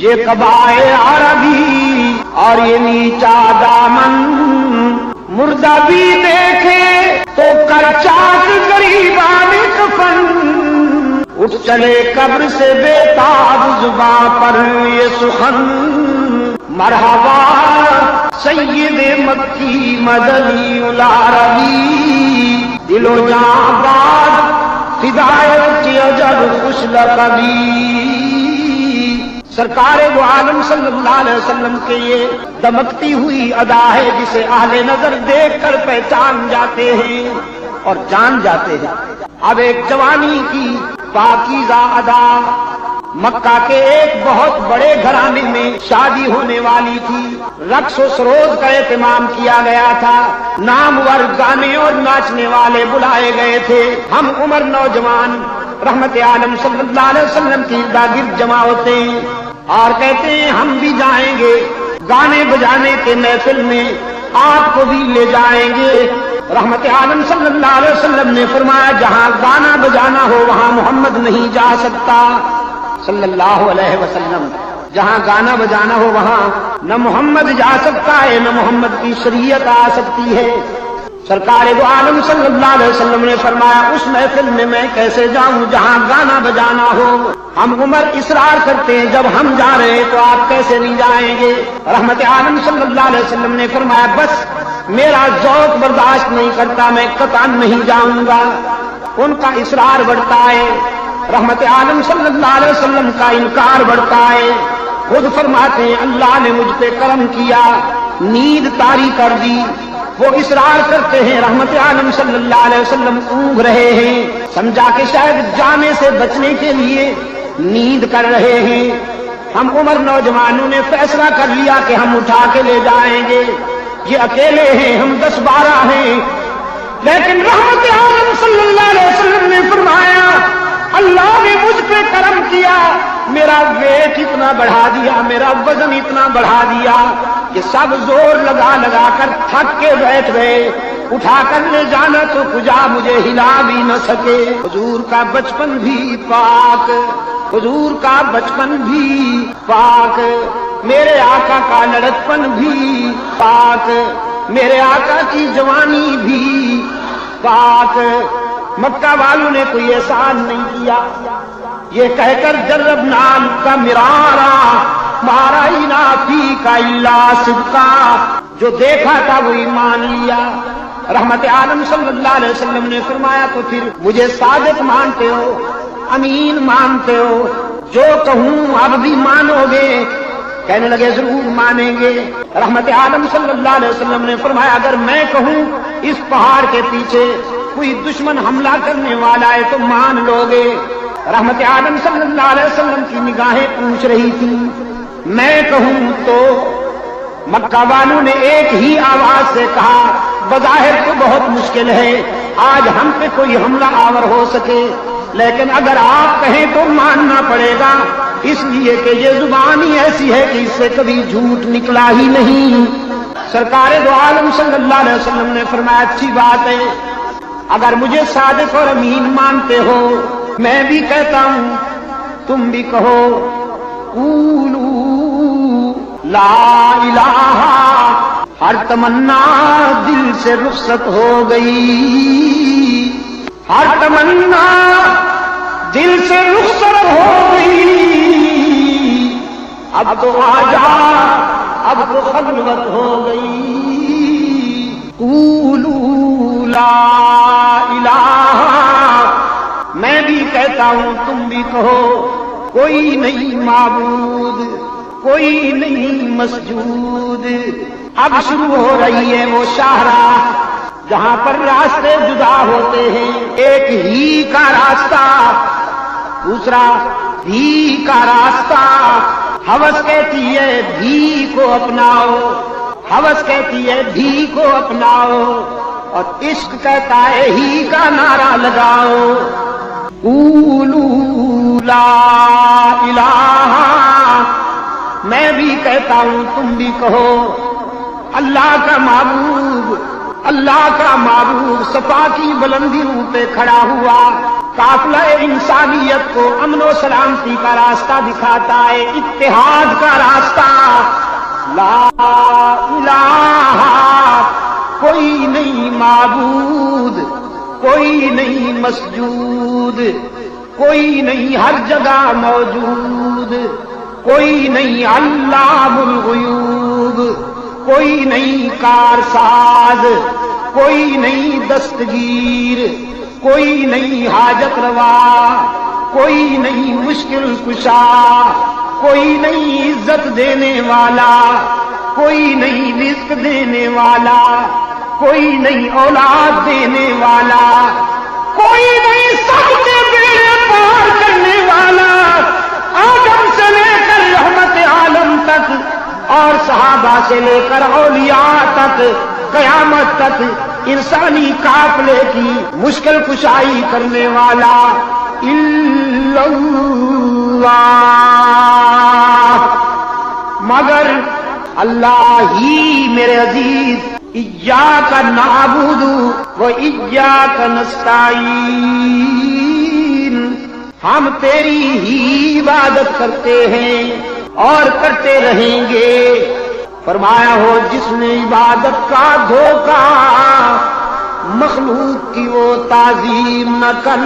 یہ قبائے عربی اور یہ نیچا دامن، مردہ بھی دیکھے تو کر چاک غریبان کفن، اٹھ چلے قبر سے بے تاب زباں پر یہ سخن، مرحبا سید مکی مدنی العربی، دل و جاں باد ہدایت کی اجر خوش لقبی۔ سرکار وہ عالم صلی اللہ علیہ وسلم کے یہ دمکتی ہوئی ادا ہے جسے اہل نظر دیکھ کر پہچان جاتے ہیں اور جان جاتے ہیں۔ اب ایک جوانی کی پاکیزہ ادا، مکہ کے ایک بہت بڑے گھرانے میں شادی ہونے والی تھی، رقص و سروز کا اہتمام کیا گیا تھا، نامور گانے اور ناچنے والے بلائے گئے تھے۔ ہم عمر نوجوان رحمت عالم صلی اللہ علیہ وسلم کی گرد جمع ہوتے ہیں اور کہتے ہیں ہم بھی جائیں گے گانے بجانے کے محفل میں، آپ کو بھی لے جائیں گے۔ رحمت عالم صلی اللہ علیہ وسلم نے فرمایا جہاں گانا بجانا ہو وہاں محمد نہیں جا سکتا صلی اللہ علیہ وسلم، جہاں گانا بجانا ہو وہاں نہ محمد جا سکتا ہے نہ محمد کی شریعت آ سکتی ہے۔ سرکار دو عالم صلی اللہ علیہ وسلم نے فرمایا اس محفل میں میں کیسے جاؤں جہاں گانا بجانا ہو؟ ہم عمر اصرار کرتے ہیں جب ہم جا رہے ہیں تو آپ کیسے نہیں جائیں گے؟ رحمت عالم صلی اللہ علیہ وسلم نے فرمایا بس میرا ذوق برداشت نہیں کرتا، میں قطعاً نہیں جاؤں گا۔ ان کا اصرار بڑھتا ہے، رحمت عالم صلی اللہ علیہ وسلم کا انکار بڑھتا ہے۔ خود فرماتے ہیں اللہ نے مجھ پہ کرم کیا، نیند طاری کر دی۔ وہ اصرار کرتے ہیں، رحمت عالم صلی اللہ علیہ وسلم اونگ رہے ہیں، سمجھا کہ شاید جانے سے بچنے کے لیے نیند کر رہے ہیں۔ ہم عمر نوجوانوں نے فیصلہ کر لیا کہ ہم اٹھا کے لے جائیں گے، یہ اکیلے ہیں، ہم 10-12 ہیں۔ لیکن رحمت عالم صلی اللہ علیہ وسلم نے فرمایا اللہ نے مجھ پہ کرم کیا، میرا ویٹ اتنا بڑھا دیا، میرا وزن اتنا بڑھا دیا کہ سب زور لگا لگا کر تھک کے بیٹھ گئے، اٹھا کر لے جانا تو کجا مجھے ہلا بھی نہ سکے۔ حضور کا بچپن بھی پاک، حضور کا بچپن بھی پاک، میرے آقا کا لڑکپن بھی پاک، میرے آقا کی جوانی بھی پاک۔ مکہ والوں نے کوئی احسان نہیں کیا، یہ کہہ کر جربنا کا مرارا مارائنا فی کا الا صدقا، جو دیکھا تھا وہ ایمان لیا۔ رحمت عالم صلی اللہ علیہ وسلم نے فرمایا تو پھر مجھے صادق مانتے ہو، امین مانتے ہو، جو کہوں اب بھی مانو گے؟ کہنے لگے ضرور مانیں گے۔ رحمت عالم صلی اللہ علیہ وسلم نے فرمایا اگر میں کہوں اس پہاڑ کے پیچھے کوئی دشمن حملہ کرنے والا ہے تو مان لو گے؟ رحمت عالم صلی اللہ علیہ وسلم کی نگاہیں پوچھ رہی تھی میں کہوں تو؟ مکہ والوں نے ایک ہی آواز سے کہا بظاہر تو بہت مشکل ہے آج ہم پہ کوئی حملہ آور ہو سکے، لیکن اگر آپ کہیں تو ماننا پڑے گا، اس لیے کہ یہ زبان ہی ایسی ہے کہ اس سے کبھی جھوٹ نکلا ہی نہیں۔ سرکار دو عالم صلی اللہ علیہ وسلم نے فرمایا اچھی بات ہے، اگر مجھے صادق اور امین مانتے ہو میں بھی کہتا ہوں تم بھی کہو قولوا لا الہ، ہر تمنا دل سے رخصت ہو گئی، ہر تمنا دل سے رخصت ہو گئی، اب تو آجا اب تو خلوت ہو گئی۔ قولوا لا الہ، میں بھی کہتا ہوں تم بھی کہو کوئی نہیں معبود، کوئی نہیں مسجود۔ اب شروع ہو رہی ہے وہ شاہراہ جہاں پر راستے جدا ہوتے ہیں، ایک ہی کا راستہ دوسرا بھی کا راستہ۔ ہوس کہتی ہے بھی کو اپناؤ، ہوس کہتی ہے بھی کو اپناؤ، اور عشق کہتا ہے ہی کا نعرہ لگاؤ۔ قولوا لا الہ، میں بھی کہتا ہوں تم بھی کہو اللہ کا معبود، اللہ کا معبود صفا کی بلندیوں پہ کھڑا ہوا قافلہ انسانیت کو امن و سلامتی کا راستہ دکھاتا ہے، اتحاد کا راستہ۔ لا الہ، کوئی نہیں معبود، کوئی نہیں مسجود، کوئی نہیں ہر جگہ موجود، کوئی نہیں علام الغیوب، کوئی نہیں کارساز، کوئی نہیں دستگیر، کوئی نہیں حاجت روا، کوئی نہیں مشکل کشا، کوئی نہیں عزت دینے والا، کوئی نہیں رزق دینے والا، کوئی نہیں اولاد دینے والا، کوئی نہیں سب کے بیڑے پار کرنے والا، آدم سے لے کر رحمت عالم تک اور صحابہ سے لے کر اولیاء تک قیامت تک انسانی قافلے کی مشکل کشائی کرنے والا الا اللہ، مگر اللہ ہی میرے عزیز۔ ایاک نعبد و ایاک نستعین، ہم تیری ہی عبادت کرتے ہیں اور کرتے رہیں گے۔ فرمایا ہو جس نے عبادت کا دھوکہ، مخلوق کی وہ تعظیم نہ کر۔